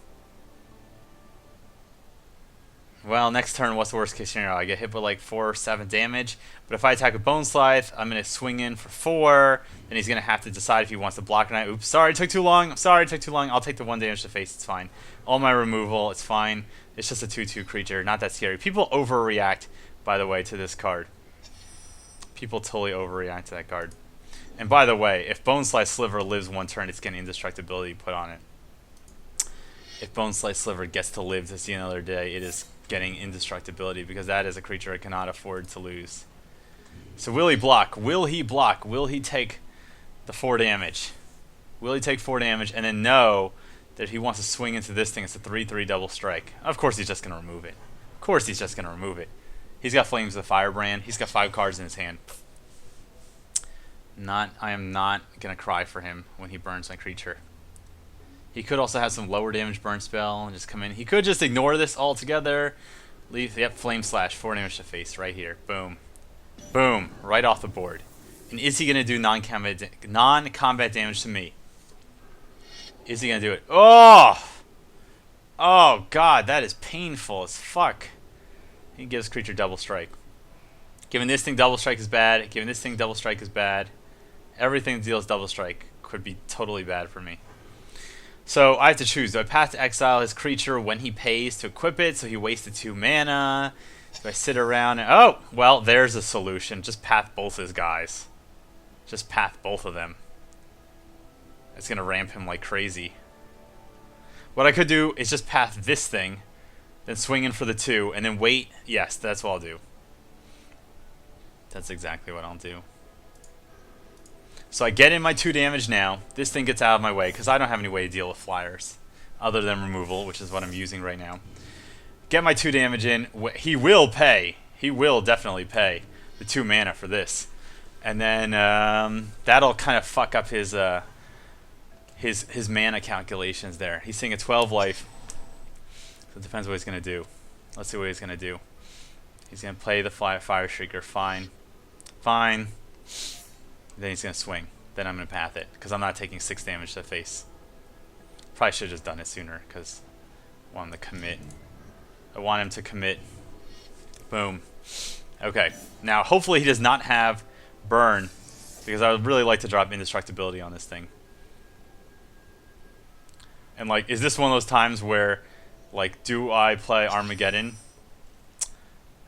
Well, next turn, what's the worst case scenario? I get hit with like 4 or 7 damage. But if I attack with Bone Scythe, I'm going to swing in for 4. Then he's going to have to decide if he wants to block or not. Oops, sorry, it took too long. I'm sorry, it took too long. I'll take the 1 damage to face. It's fine. All my removal, it's fine. It's just a 2/2 creature. Not that scary. People overreact, by the way, to this card. People totally overreact to that card. And by the way, if Bone Slice Sliver lives 1 turn, it's getting Indestructibility put on it. If Bone Slice Sliver gets to live to see another day, it is getting Indestructibility because that is a creature I cannot afford to lose. So will he block? Will he block? Will he take the 4 damage? Will he take 4 damage and then know that if he wants to swing into this thing, it's a 3/3 double strike? Of course he's just going to remove it. Of course he's just going to remove it. He's got Flames of the Firebrand. He's got 5 cards in his hand. I am not going to cry for him when he burns my creature. He could also have some lower damage burn spell and just come in. He could just ignore this altogether. Leave, yep, Flame Slash, 4 damage to face right here. Boom. Boom. Right off the board. And is he going to do non-combat damage to me? Is he going to do it? Oh! Oh, God, that is painful as fuck. He gives creature double strike. Giving this thing double strike is bad. Giving this thing double strike is bad. Everything that deals double strike could be totally bad for me. So I have to choose. Do I path to exile his creature when he pays to equip it, so he wasted 2 mana? Do I sit around and... Oh! Well, there's a solution. Just path both his guys. Just path both of them. It's going to ramp him like crazy. What I could do is just path this thing, then swing in for the 2, and then wait. Yes, that's what I'll do. That's exactly what I'll do. So I get in my 2 damage now. This thing gets out of my way, because I don't have any way to deal with flyers, other than removal, which is what I'm using right now. Get my 2 damage in. He will pay. He will definitely pay the 2 mana for this. And then that'll kind of fuck up his mana calculations there. He's seeing a 12 life. So it depends what he's going to do. Let's see what he's going to do. He's going to play the Fire Shrieker. Fine. Fine. Then he's going to swing. Then I'm going to path it, because I'm not taking 6 damage to the face. Probably should have just done it sooner, because I want him to commit. I want him to commit. Boom. Okay. Now, hopefully he does not have burn, because I would really like to drop indestructibility on this thing. And, like, is this one of those times where, like, do I play Armageddon?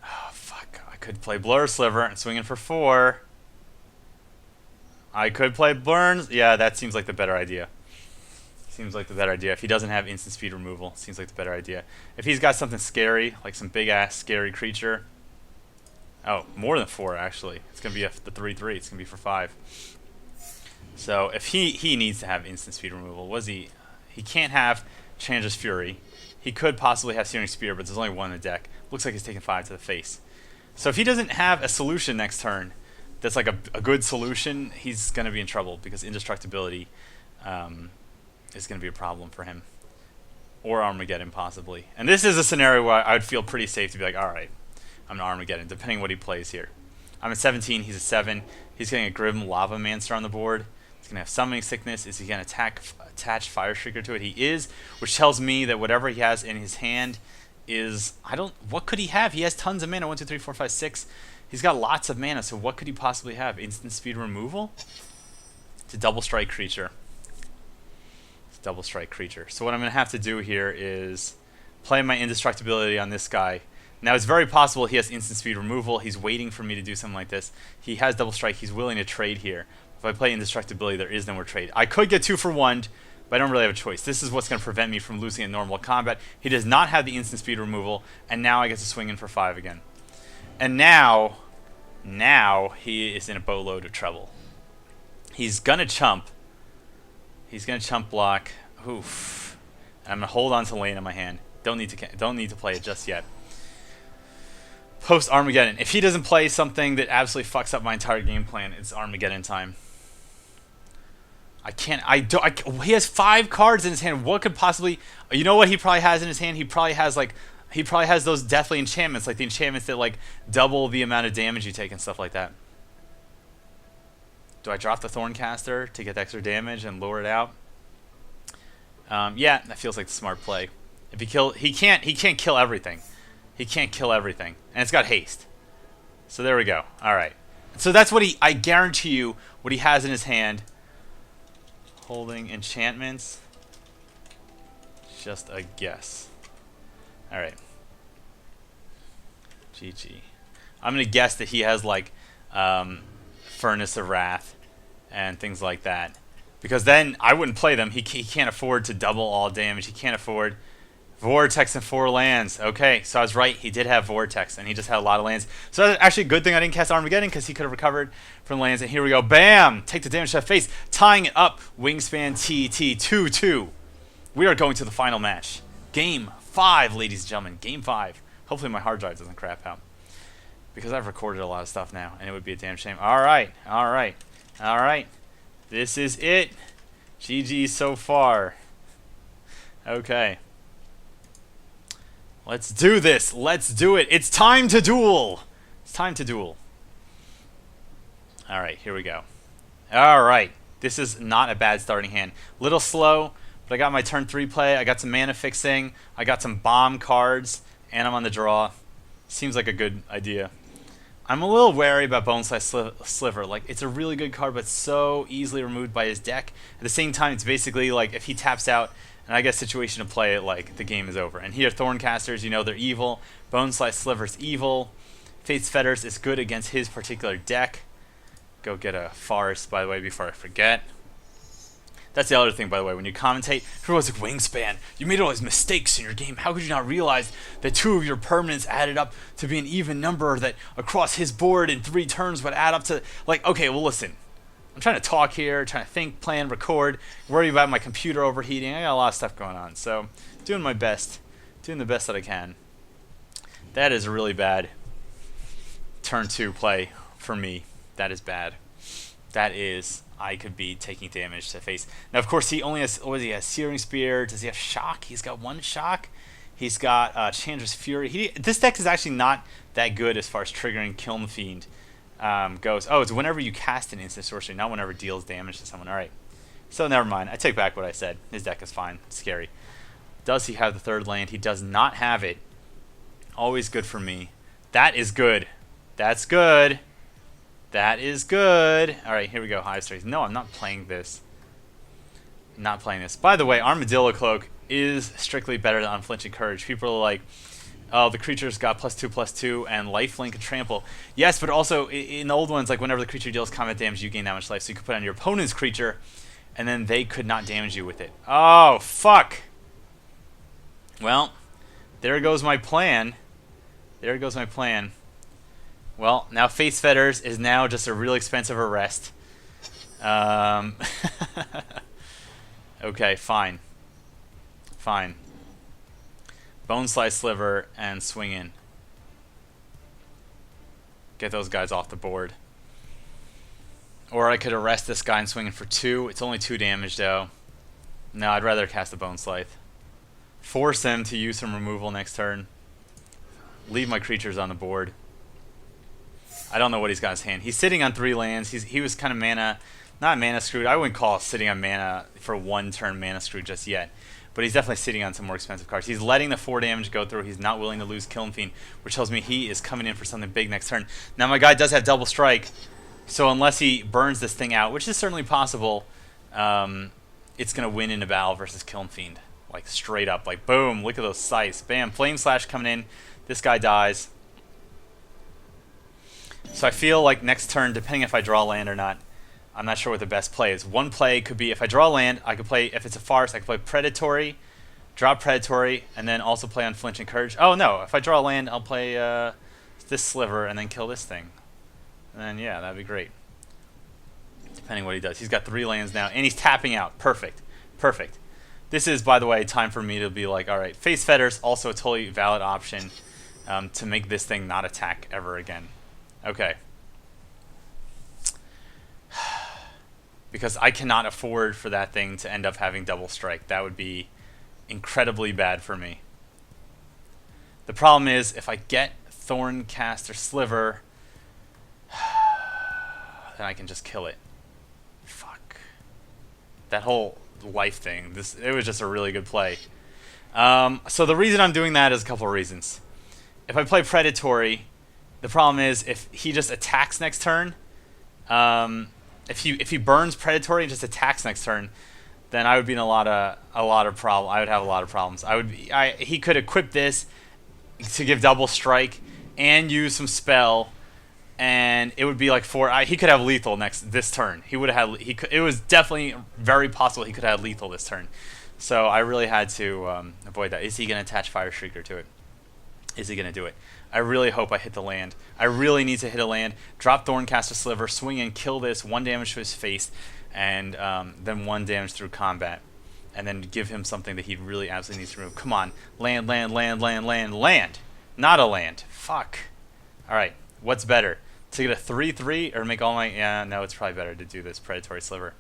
Oh, fuck. I could play Blur Sliver and swing in for 4. I could play Burns. Yeah, that seems like the better idea. Seems like the better idea. If he doesn't have instant speed removal, seems like the better idea. If he's got something scary, like some big-ass scary creature... Oh, more than 4, actually. It's going to be the 3/3. It's going to be for 5. So, if he needs to have instant speed removal. He can't have Chandra's Fury. He could possibly have Searing Spear, but there's only 1 in the deck. Looks like he's taking 5 to the face. So, if he doesn't have a solution next turn... that's like a good solution, he's going to be in trouble, because indestructibility is going to be a problem for him. Or Armageddon, possibly. And this is a scenario where I would feel pretty safe to be like, alright, I'm an Armageddon, depending what he plays here. I'm at 17, he's at 7. He's getting a Grim Lava Mancer on the board. He's going to have Summoning Sickness. Is he going to attach Fire Shrieker to it? He is, which tells me that whatever he has in his hand is... what could he have? He has tons of mana. 1, 2, 3, 4, 5, 6. He's got lots of mana, so what could he possibly have? Instant speed removal? It's a double strike creature. It's a double strike creature. So what I'm going to have to do here is play my indestructibility on this guy. Now, it's very possible he has instant speed removal. He's waiting for me to do something like this. He has double strike. He's willing to trade here. If I play indestructibility, there is no more trade. I could get 2 for 1, but I don't really have a choice. This is what's going to prevent me from losing in normal combat. He does not have the instant speed removal, and now I get to swing in for 5 again. And now he is in a boatload of trouble. He's gonna chump. He's gonna chump block. Oof. And I'm gonna hold on to lane in my hand. Don't need to play it just yet. Post Armageddon. If he doesn't play something that absolutely fucks up my entire game plan, it's Armageddon time. He has 5 cards in his hand. What could possibly... You know what he probably has in his hand? He probably has those deathly enchantments, like the enchantments that like double the amount of damage you take and stuff like that. Do I drop the Thorncaster to get the extra damage and lure it out? Yeah, that feels like the smart play. If he can't kill everything. He can't kill everything, and it's got haste. So there we go. All right. So that's what I guarantee you what he has in his hand. Holding enchantments. Just a guess. All right. GG. I'm going to guess that he has, like, Furnace of Wrath and things like that. Because then I wouldn't play them. He can't afford to double all damage. He can't afford Vortex and 4 lands. Okay, so I was right. He did have Vortex, and he just had a lot of lands. So that's actually a good thing I didn't cast Armageddon, because he could have recovered from lands. And here we go. Bam! Take the damage to the face. Tying it up. Wingspan TT 2-2. We are going to the final match. Game 5, ladies and gentlemen. Game 5. Hopefully my hard drive doesn't crap out, because I've recorded a lot of stuff now, and it would be a damn shame. All right. This is it. GG so far. Okay. Let's do this. Let's do it. It's time to duel. It's time to duel. All right, here we go. All right. This is not a bad starting hand. Little slow, but I got my turn 3 play. I got some mana fixing. I got some bomb cards, and I'm on the draw. Seems like a good idea. I'm a little wary about Bone-Sized Sliver. Like, it's a really good card, but so easily removed by his deck. At the same time, it's basically like if he taps out And I guess situation to play it like the game is over. And here, Thorncasters, you know they're evil. Bone Slice Sliver's evil. Fate's Fetters is good against his particular deck. Go get a Forest, by the way, before I forget. That's the other thing, by the way. When you commentate, everyone's like, Wingspan, you made all these mistakes in your game. How could you not realize that 2 of your permanents added up to be an even number that across his board in 3 turns would add up to... Like, okay, well, listen. I'm trying to talk here, trying to think, plan, record, worry about my computer overheating. I got a lot of stuff going on, so doing my best. Doing the best that I can. That is a really bad turn 2 play for me. That is bad. That is... I could be taking damage to face. Now, of course, he only has... What does he have? Searing Spear. Does he have Shock? He's got 1 Shock. He's got Chandra's Fury. This deck is actually not that good as far as triggering Kiln Fiend goes. Oh, it's whenever you cast an instant sorcery, not whenever it deals damage to someone. Alright. So, never mind. I take back what I said. His deck is fine. It's scary. Does he have the 3rd land? He does not have it. Always good for me. That is good. That's good. That is good. Alright, here we go. Hive Strays. No, I'm not playing this. I'm not playing this. By the way, Armadillo Cloak is strictly better than Unflinching Courage. People are like, oh, the creature's got +2/+2 and lifelink and trample. Yes, but also in the old ones, like whenever the creature deals combat damage, you gain that much life. So you could put it on your opponent's creature, and then they could not damage you with it. Oh, fuck. Well, there goes my plan. There goes my plan. Well, now Fate's Fetters is now just a real expensive arrest. Okay, fine. Fine. Bone Slice Sliver and swing in. Get those guys off the board. Or I could arrest this guy and swing in for 2. It's only 2 damage, though. No, I'd rather cast a Bone Slice. Force him to use some removal next turn. Leave my creatures on the board. I don't know what he's got in his hand. He's sitting on 3 lands. He was kind of not mana screwed. I wouldn't call sitting on mana for 1 turn mana screwed just yet. But he's definitely sitting on some more expensive cards. He's letting the 4 damage go through. He's not willing to lose Kiln Fiend, which tells me he is coming in for something big next turn. Now my guy does have double strike, so unless he burns this thing out, which is certainly possible, it's going to win in a battle versus Kiln Fiend. Like straight up. Like boom, look at those scythes. Bam, Flame Slash coming in. This guy dies. So I feel like next turn, depending if I draw land or not, I'm not sure what the best play is. One play could be if I draw land, I could play, if it's a Forest, I could play Predatory, drop Predatory, and then also play Unflinching Courage. Oh no, if I draw land, I'll play this Sliver and then kill this thing. And then yeah, that'd be great. Depending what he does. He's got 3 lands now, and he's tapping out. Perfect. Perfect. This is, by the way, time for me to be like, alright, Face Fetters, also a totally valid option to make this thing not attack ever again. Okay. Because I cannot afford for that thing to end up having double strike. That would be incredibly bad for me. The problem is, if I get Thorncaster Sliver, then I can just kill it. Fuck. That whole life thing, it was just a really good play. So the reason I'm doing that is a couple of reasons. If I play Predatory, the problem is if he just attacks next turn, if he burns Predatory and just attacks next turn, then I would be in a lot of problem. I would have a lot of problems. He could equip this to give double strike and use some spell, and it would be like 4. He could have lethal this turn. He would have had. It was definitely very possible he could have lethal this turn. So I really had to avoid that. Is he going to attach Fire Shrieker to it? Is he going to do it? I really hope I hit the land. I really need to hit a land. Drop Thorncaster Sliver, swing in, kill this, 1 damage to his face, and then 1 damage through combat. And then give him something that he really absolutely needs to remove. Come on. Land, land, land, land, land, land. Not a land. Fuck. Alright. What's better? To get a 3/3 or make all my... Yeah, no, it's probably better to do this Predatory Sliver.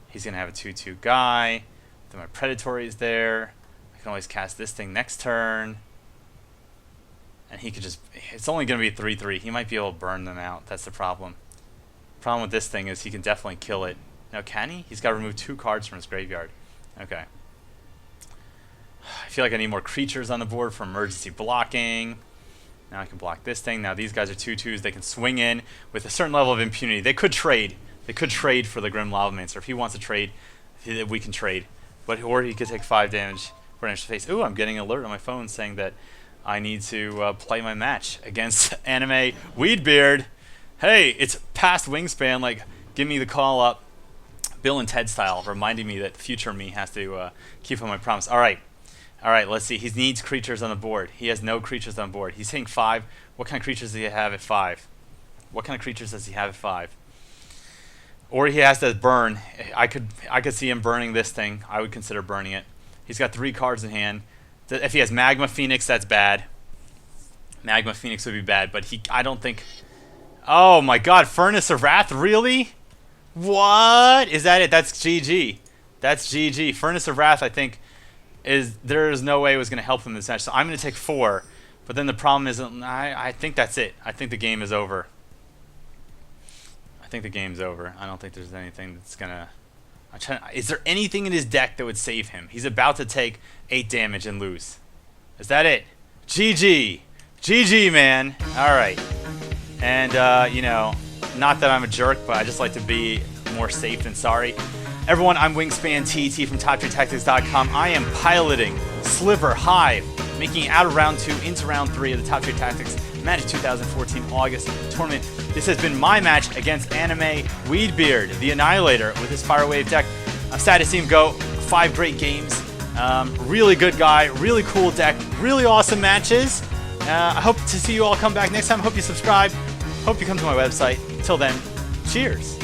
He's going to have a 2/2 guy. Then my Predatory is there. I can always cast this thing next turn. And he could just... It's only going to be a 3/3. He might be able to burn them out. That's the problem. Problem with this thing is he can definitely kill it. Now, can he? He's got to remove 2 cards from his graveyard. Okay. I feel like I need more creatures on the board for emergency blocking. Now I can block this thing. Now these guys are 2/2s. They can swing in with a certain level of impunity. They could trade. They could trade for the Grim Lavamancer. If he wants to trade, we can trade. or he could take 5 damage for an extra face. Ooh, I'm getting an alert on my phone saying that I need to play my match against anime Weedbeard. Hey, it's past Wingspan. Like, give me the call up, Bill and Ted style, reminding me that future me has to keep on my promise. All right, let's see. He needs creatures on the board. He has no creatures on board. He's hitting 5. What kind of creatures does he have at 5? What kind of creatures does he have at 5? Or he has to burn. I could see him burning this thing. I would consider burning it. He's got 3 cards in hand. If he has Magma Phoenix, that's bad. Magma Phoenix would be bad, but I don't think... Oh my god, Furnace of Wrath, really? What? Is that it? That's GG. That's GG. Furnace of Wrath, I think, there is no way it was going to help him in this match. So I'm going to take 4. But then the problem is, I think that's it. I think the game is over. I think the game's over. I don't think there's anything that's going to... Is there anything in his deck that would save him? He's about to take 8 damage and lose. Is that it? GG. GG, man. All right. And, you know, not that I'm a jerk, but I just like to be more safe than sorry. Everyone, I'm Wingspan TT from TopTierTactics.com. I am piloting Sliver Hive, making it out of round 2 into round 3 of the Top Tier Tactics Magic 2014 August tournament. This has been my match against anime Weedbeard, the Annihilator, with his Firewave deck. I'm sad to see him go. 5 great games. Really good guy, really cool deck, really awesome matches. I hope to see you all come back next time. Hope you subscribe. Hope you come to my website. Till then, cheers.